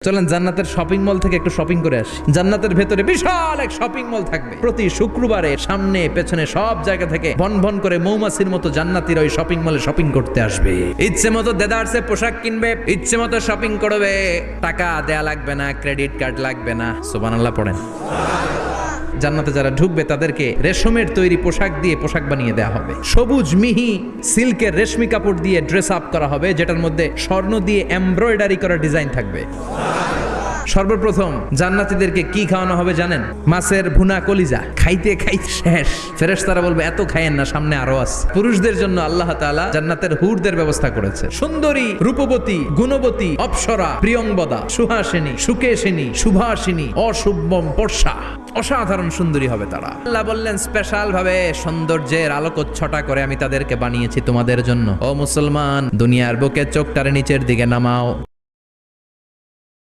চলেন জান্নাতের shopping mall থেকে একটু শপিং করে আসি। জান্নাতের ভেতরে বিশাল এক শপিং মল থাকবে। প্রতি শুক্রবারে সামনে পেছনে সব জায়গা থেকে ভন ভন করে মৌমাছির মতো জান্নাতীরা ওই শপিং মলে শপিং করতে আসবে। ইচ্ছে মতো দেদারসে পোশাক কিনবে, ইচ্ছে মতো শপিং করবে, টাকা দেয়া লাগবে না, ক্রেডিট কার্ড লাগবে না। সুবহানাল্লাহ পড়েন। জান্নাতে যারা ঢুকবে তাদেরকে রেশমের তৈরি পোশাক দিয়ে পোশাক বানিয়ে দেওয়া হবে। সবুজ মিহি সিল্কের রেশমি কাপড় দিয়ে ড্রেস আপ করা হবে, যেটার মধ্যে স্বর্ণ দিয়ে এমব্রয়ডারি করা ডিজাইন থাকবে। সর্বপ্রথম জান্নাতীদেরকে কি খাওয়ানো হবে জানেন? মাছের ভুনা কলিজা। খাইতে খাইতে শেষ। ফেরেশতারা বলবে এত খায়েন না, সামনে আরো আছে। পুরুষদের জন্য আল্লাহ তাআলা জান্নাতের হুরদের ব্যবস্থা করেছে। সুন্দরী, রূপবতী, গুণবতী, অপ্সরা, প্রিয়ংবদা, সুহাসিনী, সুকেশিনী, সুভাষিনী, অশুভম পর্ষা, অসাধারণ সুন্দরী হবে তারা। আল্লাহ বললেন স্পেশাল ভাবে সৌন্দর্যের আলোকচ্ছটা করে আমি তাদেরকে বানিয়েছি তোমাদের জন্য। ও মুসলমান, দুনিয়ার বুকে চোখটারে নিচের দিকে নামাও।